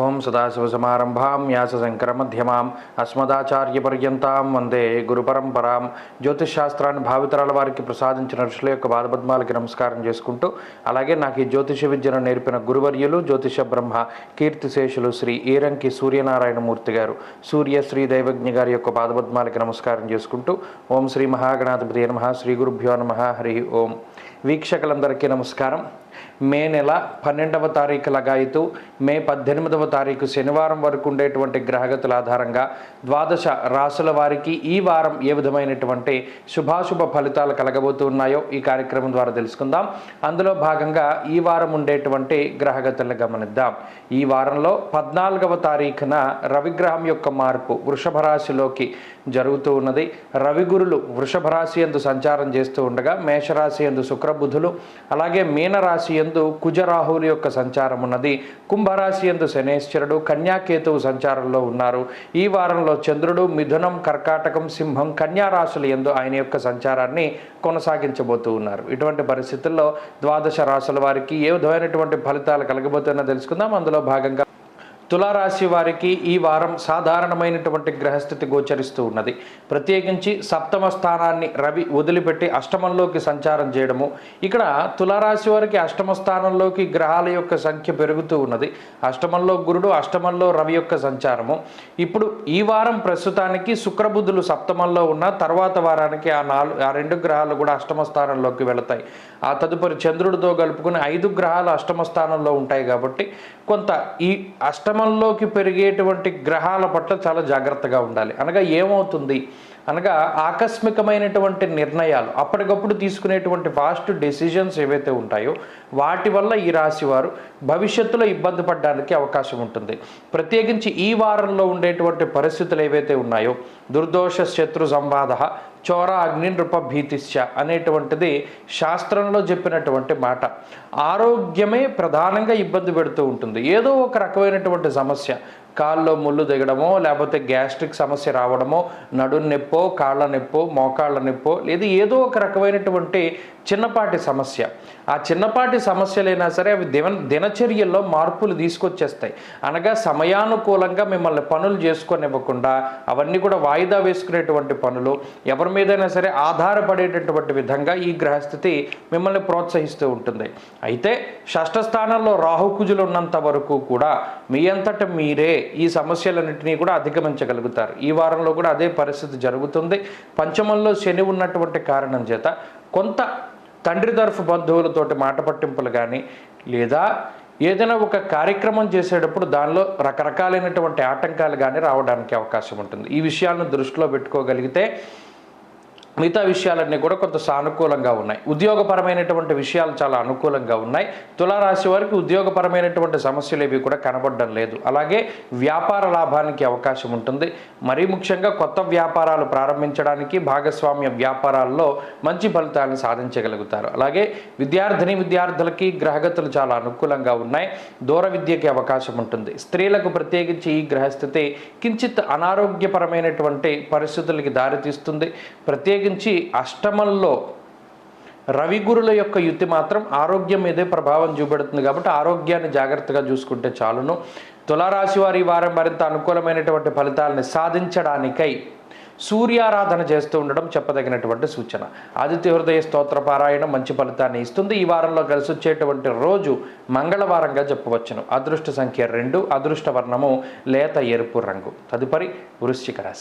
ఓం సదాశివసమారంభాం వ్యాసశంకరమధ్యమాం అస్మదాచార్యపర్యంతాం వందే గురుపరంపరాం. జ్యోతిషశాస్త్రాన్ని భావితరాల వారికి ప్రసాదించిన ఋషుల యొక్క పాదపద్మాలకి నమస్కారం చేసుకుంటూ, అలాగే నాకు ఈ జ్యోతిష విద్యను నేర్పిన గురువర్యులు జ్యోతిష బ్రహ్మ కీర్తిశేషులు శ్రీ ఈరంకి సూర్యనారాయణమూర్తి గారు, సూర్య శ్రీ దైవజ్ఞ గారి యొక్క పాదపద్మాలకి నమస్కారం చేసుకుంటూ, ఓం శ్రీ మహాగణాధిపతి నమః, శ్రీ గురుభ్యో నమః, హరి ఓం. వీక్షకులందరికీ నమస్కారం. మే నెల 12వ తారీఖు లగాయితూ మే 18వ తారీఖు శనివారం వరకు ఉండేటువంటి గ్రహగతుల ఆధారంగా ద్వాదశ రాశుల వారికి ఈ వారం ఏ విధమైనటువంటి శుభాశుభ ఫలితాలు కలగబోతున్నాయో ఈ కార్యక్రమం ద్వారా తెలుసుకుందాం. అందులో భాగంగా ఈ వారం ఉండేటువంటి గ్రహగతులను గమనిద్దాం. ఈ వారంలో 14వ తారీఖున రవిగ్రహం యొక్క మార్పు వృషభ రాశిలోకి జరుగుతూ ఉన్నది. రవిగురులు వృషభ రాశి యందు సంచారం చేస్తూ ఉండగా మేషరాశి యందు శుక్రబుధులు, అలాగే మీనరాశి యందు కుజరాహువుల యొక్క సంచారం ఉన్నది. కుంభరాశి యందు శనేశ్వరుడు, కన్యాకేతువు సంచారంలో ఉన్నారు. ఈ వారంలో చంద్రుడు మిథునం, కర్కాటకం, సింహం, కన్యా రాశుల యందు ఆయన యొక్క సంచారాన్ని కొనసాగించబోతూ ఉన్నారు. ఇటువంటి పరిస్థితుల్లో ద్వాదశ రాశుల వారికి ఏ విధమైనటువంటి ఫలితాలు కలగబోతున్నా తెలుసుకుందాం. అందులో భాగంగా తులారాశి వారికి ఈ వారం సాధారణమైనటువంటి గ్రహస్థితి గోచరిస్తూ ఉన్నది. ప్రత్యేకించి సప్తమ స్థానాన్ని రవి వదిలిపెట్టి అష్టమంలోకి సంచారం చేయడము. ఇక్కడ తులారాశి వారికి అష్టమ స్థానంలోకి గ్రహాల యొక్క సంఖ్య పెరుగుతూ ఉన్నది. అష్టమంలో గురుడు, అష్టమంలో రవి యొక్క సంచారము. ఇప్పుడు ఈ వారం ప్రస్తుతానికి శుక్రబుధులు సప్తమంలో ఉన్న తర్వాత వారానికి ఆ రెండు గ్రహాలు కూడా అష్టమ స్థానంలోకి వెళతాయి. ఆ తదుపరి చంద్రుడితో కలుపుకుని 5 గ్రహాలు అష్టమ స్థానంలో ఉంటాయి. కాబట్టి కొంత ఈ అష్టమంలోకి పెరిగేటువంటి గ్రహాల పట్ల చాలా జాగ్రత్తగా ఉండాలి. అనగా ఏమవుతుంది అనగా ఆకస్మికమైనటువంటి నిర్ణయాలు, అప్పటికప్పుడు తీసుకునేటువంటి ఫాస్ట్ డెసిషన్స్ ఏవైతే ఉంటాయో వాటి వల్ల ఈ రాశి వారు భవిష్యత్తులో ఇబ్బంది పడడానికి అవకాశం ఉంటుంది. ప్రత్యేకించి ఈ వారంలో ఉండేటువంటి పరిస్థితులు ఏవైతే ఉన్నాయో దుర్దోష శత్రు సంవాద చోర అగ్ని నృప భీతిశ్చ అనేటువంటిది శాస్త్రంలో చెప్పినటువంటి మాట. ఆరోగ్యమే ప్రధానంగా ఇబ్బంది పెడుతూ ఉంటుంది. ఏదో ఒక రకమైనటువంటి సమస్య, కాళ్ళలో ముళ్ళు దిగడమో, లేకపోతే గ్యాస్ట్రిక్ సమస్య రావడమో, నడుం నొప్పో, కాళ్ళ నొప్పో, మోకాళ్ళ నొప్పో, లేదా ఏదో ఒక రకమైనటువంటి చిన్నపాటి సమస్య. ఆ చిన్నపాటి సమస్యలైనా సరే అవి దినచర్యల్లో మార్పులు తీసుకొచ్చేస్తాయి. అనగా సమయానుకూలంగా మిమ్మల్ని పనులు చేసుకొనివ్వకుండా అవన్నీ కూడా వాయిదా వేసుకునేటువంటి పనులు, ఎవరి మీదైనా సరే ఆధారపడేటటువంటి విధంగా ఈ గ్రహస్థితి మిమ్మల్ని ప్రోత్సహిస్తూ ఉంటుంది. అయితే షష్ఠ స్థానంలో రాహుకుజులు ఉన్నంత వరకు కూడా మీ అంతట మీరే ఈ సమస్యలన్నింటినీ కూడా అధిగమించగలుగుతారు. ఈ వారంలో కూడా అదే పరిస్థితి జరుగుతుంది. పంచమంలో శని ఉన్నటువంటి కారణం చేత కొంత తండ్రి తరఫు బంధువులతోటి మాట పట్టింపులు కానీ, లేదా ఏదైనా ఒక కార్యక్రమం చేసేటప్పుడు దానిలో రకరకాలైనటువంటి ఆటంకాలు కానీ రావడానికి అవకాశం ఉంటుంది. ఈ విషయాలను దృష్టిలో పెట్టుకోగలిగితే మిగతా విషయాలన్నీ కూడా కొంత సానుకూలంగా ఉన్నాయి. ఉద్యోగపరమైనటువంటి విషయాలు చాలా అనుకూలంగా ఉన్నాయి. తులారాశి వారికి ఉద్యోగపరమైనటువంటి సమస్యలు ఏవి కూడా కనబడడం లేదు. అలాగే వ్యాపార లాభానికి అవకాశం ఉంటుంది. మరీ ముఖ్యంగా కొత్త వ్యాపారాలు ప్రారంభించడానికి, భాగస్వామ్య వ్యాపారాల్లో మంచి ఫలితాలను సాధించగలుగుతారు. అలాగే విద్యార్థులకి గ్రహగతులు చాలా అనుకూలంగా ఉన్నాయి. దూర విద్యకి అవకాశం ఉంటుంది. స్త్రీలకు ప్రత్యేకించి ఈ గ్రహస్థితి కించిత్ అనారోగ్యపరమైనటువంటి పరిస్థితులకి దారితీస్తుంది. ప్రత్యేకించి అష్టమంలో రవిగురుల యొక్క యుతి మాత్రం ఆరోగ్యం మీదే ప్రభావం చూపెడుతుంది. కాబట్టి ఆరోగ్యాన్ని జాగ్రత్తగా చూసుకుంటే చాలును. తులారాశి వారి వారం మరింత అనుకూలమైనటువంటి ఫలితాలని సాధించడానికై సూర్యారాధన చేస్తూ ఉండడం చెప్పదగినటువంటి సూచన. ఆదిత్య హృదయ స్తోత్ర పారాయణం మంచి ఫలితాన్ని ఇస్తుంది. ఈ వారంలో కలిసి వచ్చేటువంటి రోజు మంగళవారంగా చెప్పవచ్చును. అదృష్ట సంఖ్య 2, అదృష్ట వర్ణము లేత ఎరుపు రంగు. తదుపరి వృశ్చిక రాశి.